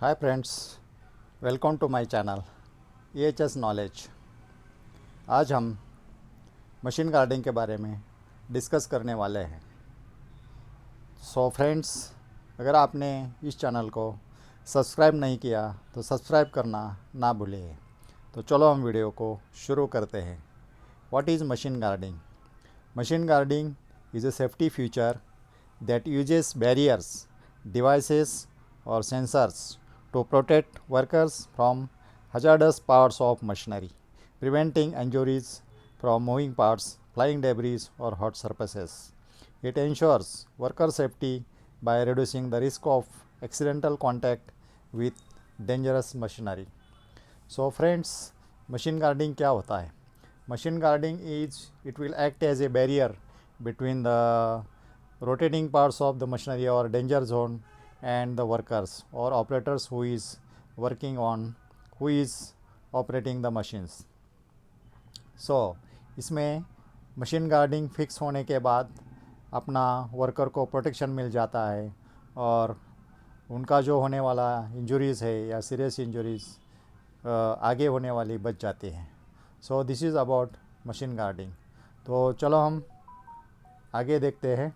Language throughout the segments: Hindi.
Hi friends, welcome to my channel EHS knowledge. आज हम मशीन गार्डिंग के बारे में डिस्कस करने वाले हैं। सो फ्रेंड्स, अगर आपने इस चैनल को सब्सक्राइब नहीं किया तो सब्सक्राइब करना ना भूलिए। तो चलो हम वीडियो को शुरू करते हैं। What is machine guarding? Machine guarding is a safety feature that uses barriers, devices, or sensors to protect workers from hazardous parts of machinery, preventing injuries from moving parts, flying debris, or hot surfaces. It ensures worker safety by reducing the risk of accidental contact with dangerous machinery. So friends, machine guarding क्या होता है? Machine guarding is it will act as a barrier between the rotating parts of the machinery or danger zone and the workers or operators who is operating the machines. So इसमें मशीन गार्डिंग फिक्स होने के बाद अपना वर्कर को प्रोटेक्शन मिल जाता है और उनका जो होने वाला इंजरीज़ है या सीरियस इंजरीज़ आगे होने वाली बच जाती हैं। So this is about machine guarding. तो चलो हम आगे देखते हैं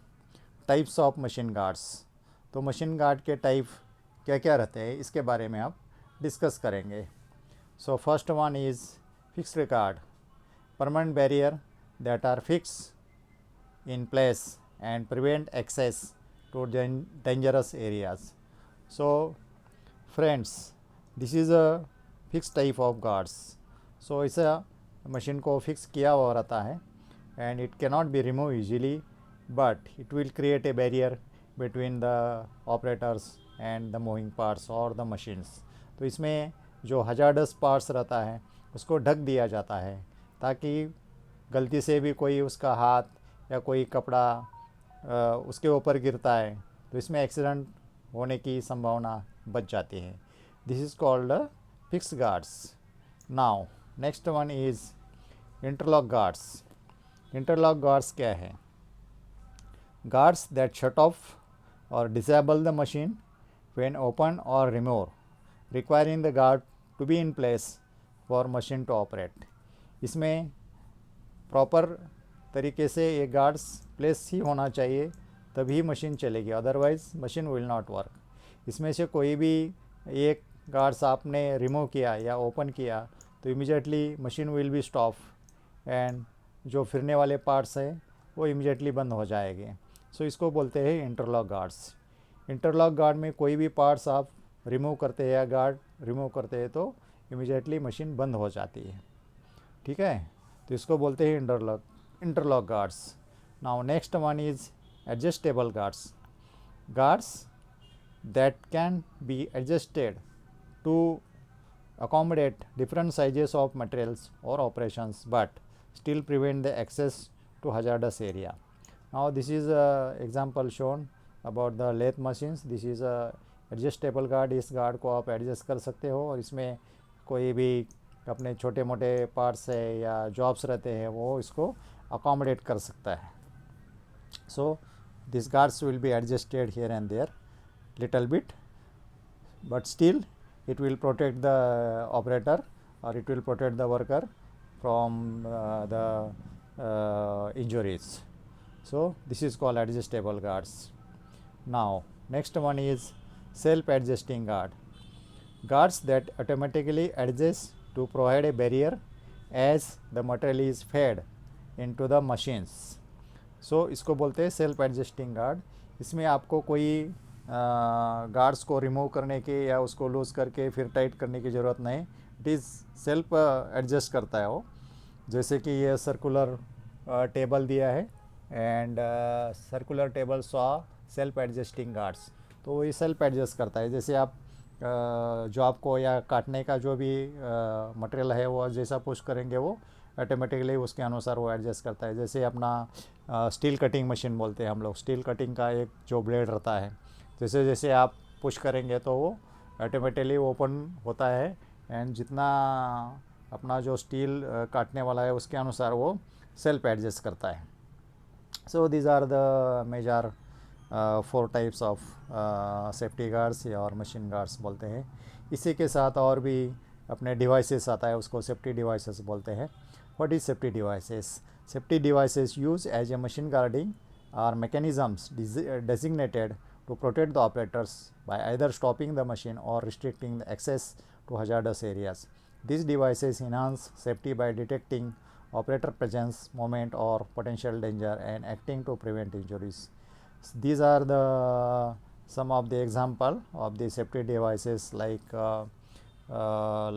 टाइप्स ऑफ मशीन गार्ड्स। तो मशीन गार्ड के टाइप क्या क्या रहते हैं इसके बारे में आप डिस्कस करेंगे। So first one is fixed guard, permanent barrier that are fix in place and prevent access to dangerous areas. So friends, this is a fixed type of guards. So इसे मशीन को फिक्स किया हुआ रहता है and it cannot be removed easily, but it will create a barrier between the operators and the moving parts or the machines. तो इसमें जो hazardous parts रहता है उसको ढक दिया जाता है ताकि गलती से भी कोई उसका हाथ या कोई कपड़ा उसके ऊपर गिरता है तो इसमें एक्सीडेंट होने की संभावना बच जाती है। This is called fix guards. Now next one is interlock guards. Interlock guards क्या है? गार्ड्स दैट शट ऑफ और disable the machine when open और remove, requiring the guard to be in place for machine to operate. इसमें प्रॉपर तरीके से ये गार्ड्स प्लेस ही होना चाहिए तभी मशीन चलेगी, otherwise machine will not work. इसमें से कोई भी एक गार्ड्स आपने रिमूव किया या ओपन किया तो immediately machine will be stop and जो फिरने वाले पार्ट्स हैं वो इमीडिएटली बंद हो जाएंगे। सो इसको बोलते हैं इंटरलॉक गार्ड्स। इंटरलॉक गार्ड में कोई भी पार्ट्स आप रिमूव करते हैं या गार्ड रिमूव करते हैं तो इमीडिएटली मशीन बंद हो जाती है। ठीक है, तो इसको बोलते हैं interlock guards. Now next one is adjustable guards. Guards that can be adjusted to accommodate different sizes of materials or operations but still prevent the access to hazardous area. Now this is a example shown about the lathe machines. This is a adjustable guard. इस गार्ड को आप एडजस्ट कर सकते हो और इसमें कोई भी अपने छोटे मोटे पार्ट्स है या जॉब्स रहते हैं वो इसको अकोमोडेट कर सकता है। So this guards will be adjusted here and there little bit, but still it will protect the operator or it will protect the worker from the injuries. So this is called adjustable guards. Now next one is self adjusting guard. Guards that automatically adjust to provide a barrier as the material is fed into the machines. So इसको बोलते हैं सेल्फ एडजस्टिंग गार्ड। इसमें आपको कोई गार्ड्स को रिमूव करने की या उसको लूज़ करके फिर टाइट करने की ज़रूरत नहीं। इट इज़ सेल्फ एडजस्ट करता है वो। जैसे कि ये सर्कुलर टेबल दिया है and circular table saw self adjusting guards, तो ये सेल्फ एडजस्ट करता है। जैसे आप जॉब को या काटने का जो भी मटेरियल है वो जैसा पुश करेंगे वो ऑटोमेटिकली उसके अनुसार वो एडजस्ट करता है। जैसे अपना स्टील कटिंग मशीन बोलते हैं हम लोग, स्टील कटिंग का एक जो ब्लेड रहता है जैसे जैसे आप पुश करेंगे तो वो ऑटोमेटिकली ओपन होता है एंड जितना अपना जो स्टील काटने वाला है उसके अनुसार वो सेल्फ एडजस्ट करता है। So these are the major 4 types of safety guards या और मशीन गार्ड्स बोलते हैं। इसी के साथ और भी अपने डिवाइसेस आता है, उसको सेफ्टी डिवाइसेस बोलते हैं। What is safety devices? Safety devices use as a machine guarding are mechanisms designated to protect the operators by either stopping the machine or restricting the access to hazardous areas. These devices enhance safety by detecting operator presence, movement, or potential danger and acting to prevent injuries. These are the some of the example of the safety devices like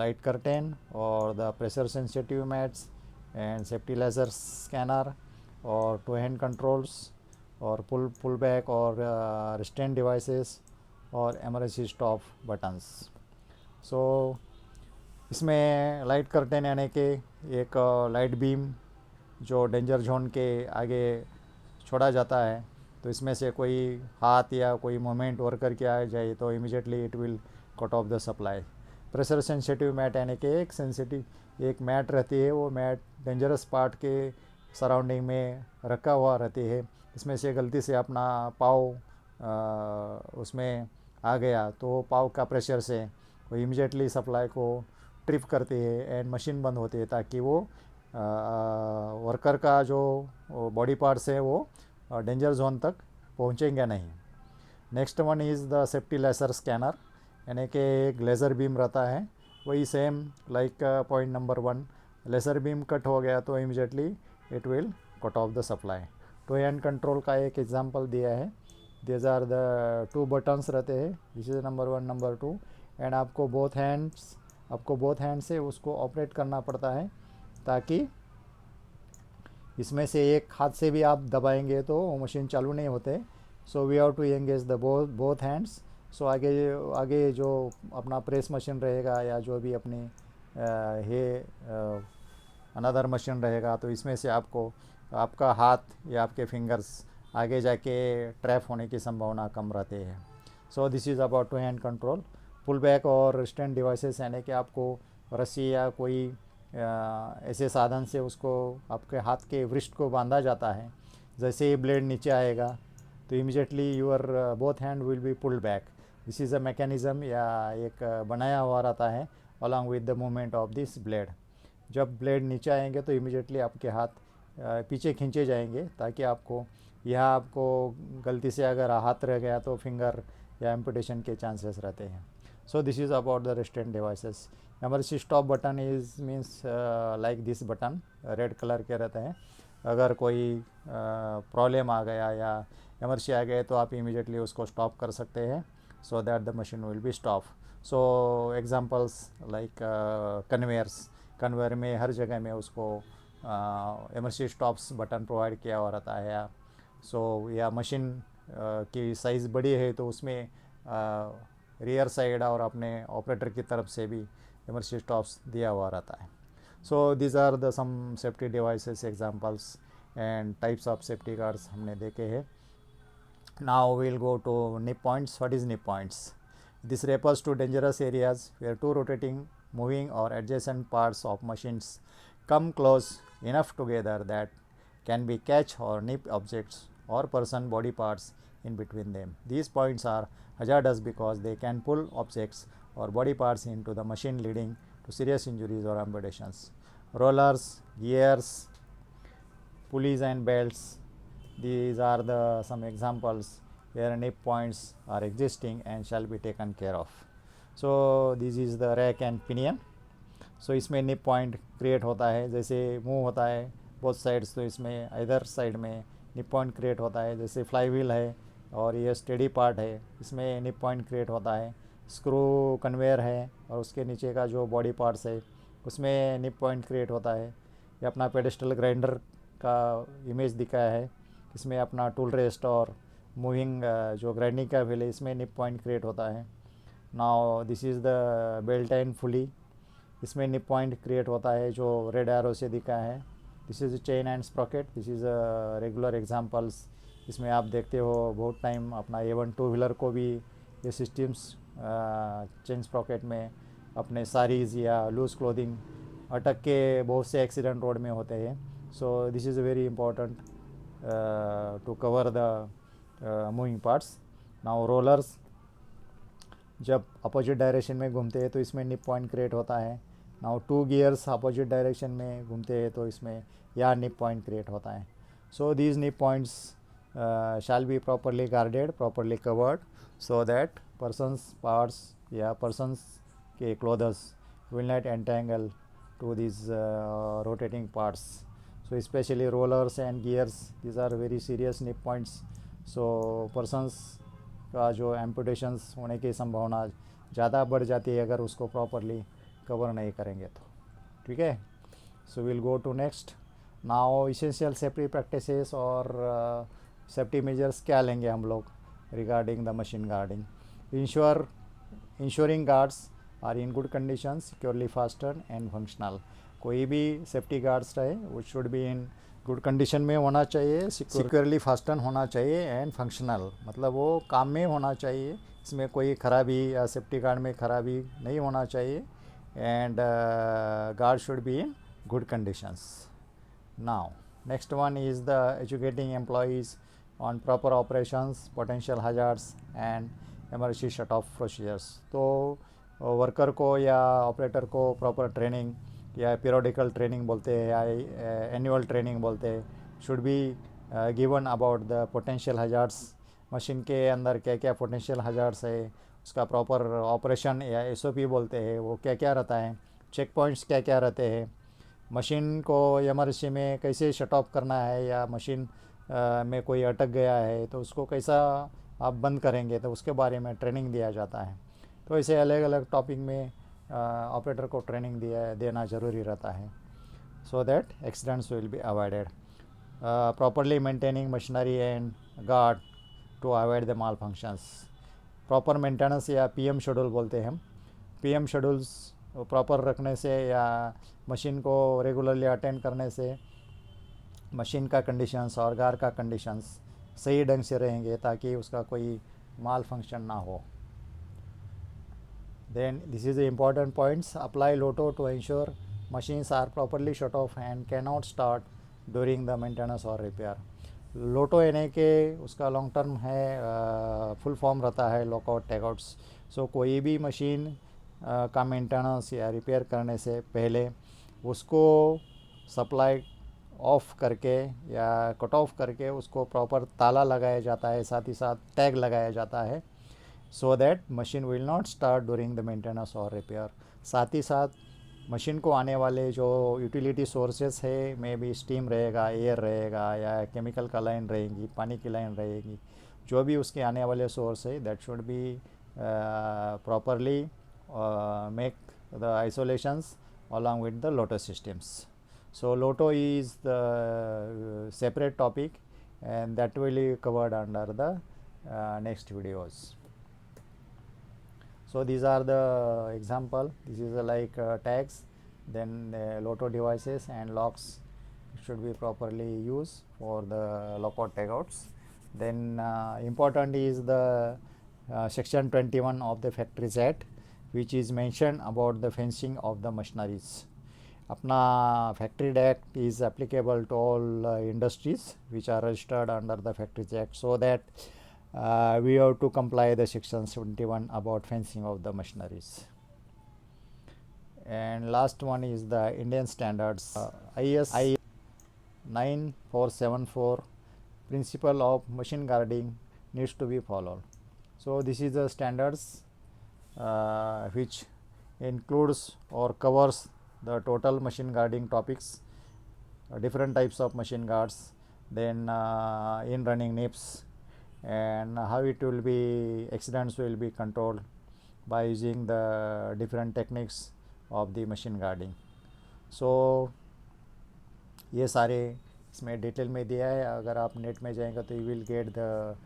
light curtain or the pressure sensitive mats and safety laser scanner or two hand controls or pull back or restraint devices और emergency stop buttons. So इसमें लाइट कर्टेन यानी कि एक लाइट बीम जो डेंजर जोन के आगे छोड़ा जाता है, तो इसमें से कोई हाथ या कोई मोमेंट वर्कर के आ जाए तो immediately it will cut off the supply. Pressure sensitive mat यानी कि एक मैट रहती है, वो मैट डेंजरस पार्ट के सराउंडिंग में रखा हुआ रहती है। इसमें से गलती से अपना पाँव उसमें आ गया तो पाँव का प्रेशर से वो इमीडिएटली सप्लाई को ट्रिप करती है एंड मशीन बंद होती है, ताकि वो वर्कर का जो बॉडी पार्ट्स है वो डेंजर जोन तक पहुंचेंगे नहीं। Next one is the safety laser scanner, यानी कि एक लेज़र बीम रहता है, वही same like point number 1, laser beam cut हो गया तो immediately it will cut off the supply. Two hand control का एक एग्जांपल दिया है। दीज आर द 2 बटन्स रहते हैं, this is number 1 number 2, and आपको बोथ हैंड से उसको ऑपरेट करना पड़ता है, ताकि इसमें से एक हाथ से भी आप दबाएंगे तो वो मशीन चालू नहीं होते। So we have to engage the both hands. So आगे जो अपना प्रेस मशीन रहेगा या जो भी अपनी अनदर मशीन रहेगा, तो इसमें से आपका हाथ या आपके फिंगर्स आगे जाके ट्रैप होने की संभावना कम रहती है। So this is about two hand control. Pull back और स्टैंड डिवाइसेस यानी कि आपको रस्सी या कोई ऐसे साधन से उसको आपके हाथ के वृष्ट को बांधा जाता है। जैसे ही ब्लेड नीचे आएगा तो immediately your both hand will be pulled back. This is a mechanism या एक बनाया हुआ रहता है along with the movement of this blade. जब ब्लेड नीचे आएंगे तो इमीडिएटली आपके हाथ पीछे खींचे जाएंगे, ताकि आपको गलती से अगर हाथ रह गया तो फिंगर या एम्पुटेशन के चांसेस रहते हैं। So this is about the restaurant devices. Emergency stop button is means like this button, red colour के रहते हैं। अगर कोई प्रॉब्लम आ गया या इमरजेंसी आ गए तो आप इमीडिएटली उसको स्टॉप कर सकते हैं, so that the machine will be stop. So examples like conveyor में हर जगह में उसको इमरजेंसी स्टॉप्स बटन प्रोवाइड किया हुआ रहता है। या मशीन की साइज़ बड़ी है तो उसमें रियर साइड और अपने ऑपरेटर की तरफ से भी इमरजेंसी स्टॉप्स दिया हुआ रहता है। So these are the some safety devices examples and types of safety guards हमने देखे हैं। Now we'll go to nip points. What is nip points? This refers to dangerous areas where two rotating, moving or adjacent parts of machines come close enough together that can be catch or nip objects or person body parts in between them. These points are hazardous because they can pull objects or body parts into the machine, leading to serious injuries or amputations. Rollers, gears, pulleys and belts, these are the some examples where nip points are existing and shall be taken care of. So this is the rack and pinion. सो इसमें निप पॉइंट क्रिएट होता है, जैसे मूव होता है बोथ साइड्स, तो इसमें इधर साइड में निप पॉइंट क्रिएट होता है। जैसे फ्लाई व्हील है और ये स्टेडी पार्ट है, इसमें निप पॉइंट क्रिएट होता है। स्क्रू कन्वेयर है और उसके नीचे का जो बॉडी पार्ट्स है उसमें निप पॉइंट क्रिएट होता है। ये अपना पेडिस्टल ग्राइंडर का इमेज दिखाया है, इसमें अपना टूल रेस्ट और मूविंग जो ग्राइंडिंग का व्हील है इसमें निप पॉइंट क्रिएट होता है। Now this is the belt and fully, इसमें निप पॉइंट क्रिएट होता है जो रेड एरो से दिखा है। This is chain and Sprocket, this is regular examples. इसमें आप देखते हो बहुत टाइम अपना A1 टू व्हीलर को भी ये सिस्टम्स चेन स्प्रॉकेट में अपने साड़ीज़ या लूज क्लोथिंग अटक के बहुत से एक्सीडेंट रोड में होते हैं। So this is very important to cover the moving parts. Now rollers जब अपोजिट डायरेक्शन में घूमते हैं तो इसमें निप पॉइंट क्रिएट होता है. नाउ 2 गियर्स अपोजिट डायरेक्शन में घूमते हैं तो इसमें या निप पॉइंट क्रिएट होता है. So these nib points shall be properly guarded, properly covered, so that person's parts या persons के clothes will not entangle to these rotating parts. So especially rollers and gears, these are very serious nip points. So persons का जो एम्पुटेशंस होने की संभावना ज़्यादा बढ़ जाती है अगर उसको प्रॉपरली कवर नहीं करेंगे तो. ठीक है. So we'll go to next. Now essential safety practices और सेफ्टी मेजर्स क्या लेंगे हम लोग regarding the machine guarding. Ensuring guards are in good condition, securely fasten and functional. कोई भी सेफ्टी गार्ड्स रहे वो should be in good condition में होना चाहिए, सिक्योरली फास्टन होना चाहिए एंड फंक्शनल, मतलब वो काम में होना चाहिए, इसमें कोई खराबी या सेफ्टी गार्ड में खराबी नहीं होना चाहिए. And guard should be in good conditions. Now next one is the educating employees on proper operations, potential hazards and emergency shut off procedures. तो वर्कर को या ऑपरेटर को प्रॉपर ट्रेनिंग या पीरियडिकल ट्रेनिंग बोलते हैं या एनुअल ट्रेनिंग बोलते हैं, should be given about the potential hazards. Machine के अंदर क्या क्या पोटेंशियल हजार्ड्स है, उसका प्रॉपर ऑपरेशन या SOP बोलते हैं वो क्या क्या रहता है, चेक पॉइंट्स क्या क्या रहते हैं, मशीन को इमरजेंसी में कैसे शट ऑफ करना है या मशीन में कोई अटक गया है तो उसको कैसा आप बंद करेंगे, तो उसके बारे में ट्रेनिंग दिया जाता है. तो ऐसे अलग अलग टॉपिक में ऑपरेटर को ट्रेनिंग देना ज़रूरी रहता है, so that accidents will be avoided. Properly maintaining machinery and guard to avoid the malfunctions. Proper maintenance या PM शेड्यूल बोलते हैं हम. PM शेड्यूल्स प्रॉपर रखने से या मशीन को रेगुलरली अटेंड करने से मशीन का कंडीशंस और गार का कंडीशंस सही ढंग से रहेंगे ताकि उसका कोई माल फंक्शन ना हो. Then this is the important points. Apply LOTO to ensure machines are properly shut off and can not start during the maintenance और रिपेयर. लोटो यानी कि उसका लॉन्ग टर्म है, फुल फॉर्म रहता है लॉकआउट टैगआउट्स. सो कोई भी मशीन का मेंटेनेंस या रिपेयर करने से पहले उसको सप्लाई ऑफ करके या कट ऑफ करके उसको प्रॉपर ताला लगाया जाता है, साथ ही साथ टैग लगाया जाता है, so that machine will not start during the maintenance और रिपेयर. साथ ही साथ मशीन को आने वाले जो यूटिलिटी सोर्सेस है, मे बी स्टीम रहेगा, एयर रहेगा या केमिकल का लाइन रहेगी, पानी की लाइन रहेगी, जो भी उसके आने वाले सोर्स है that should be properly make the isolations along with the LOTO systems. So LOTO is the separate topic and that will be covered under the next videos. So these are the example. This is like tags, then LOTO devices and locks should be properly used for the lockout tagouts. Then important is the section 21 of the Factories Act, which is mentioned about the fencing of the machineries. अपना Factories Act is applicable to all industries which are registered under the Factories Act, so that we have to comply the section 71 about fencing of the machineries. And last one is the Indian standards. IS 9474 principle of machine guarding needs to be followed. So this is the standards which includes or covers the total machine guarding topics, different types of machine guards, then in running nips, and how it will be accidents will be controlled by using the different techniques of the machine guarding. So ये सारे इसमें डिटेल में दिया है. अगर आप नेट में जाएंगे तो you will get the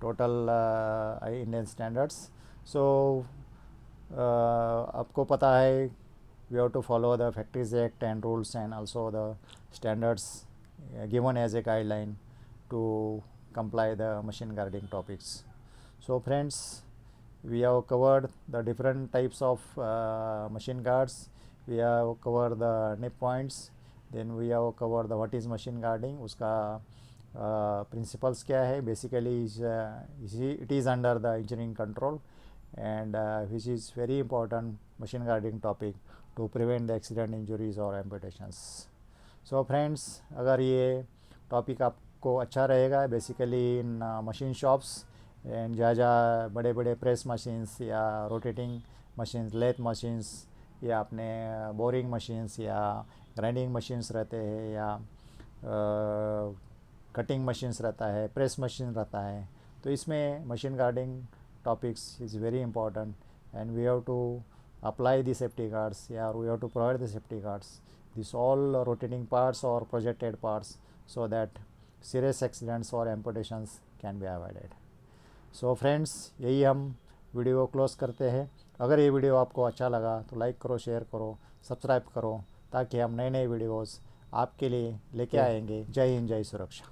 total Indian standards. So आपको पता है we have to follow the Factories Act and rules and also the standards given as a guideline to comply the machine guarding topics. So friends, we have covered the different types of machine guards. We have covered the nip points. Then we have covered the what is machine guarding, उसका प्रिंसिपल्स क्या है basically it is under the engineering control and which is very important machine guarding topic to prevent the accident injuries और एम्पुटेशंस. सो फ्रेंड्स, अगर ये टॉपिक आपको अच्छा रहेगा basically in machine shops and जहाँ जहाँ बड़े बड़े प्रेस मशीन्स या रोटेटिंग मशीन्स, लेथ मशीन्स या अपने बोरिंग मशीन्स या ग्राइंडिंग मशीन्स रहते हैं या कटिंग मशीन्स रहता है, प्रेस मशीन रहता है, तो इसमें machine guarding topics is very important and we have to apply the safety guards, yeah, we have to provide the safety guards, these all rotating parts or projected parts, so that serious accidents or amputations can be avoided. So friends, यही हम वीडियो क्लोज करते हैं. अगर ये वीडियो आपको अच्छा लगा तो लाइक करो, शेयर करो, सब्सक्राइब करो, ताकि हम नए नए वीडियोस आपके लिए लेके आएंगे. जय हिंद, जय सुरक्षा.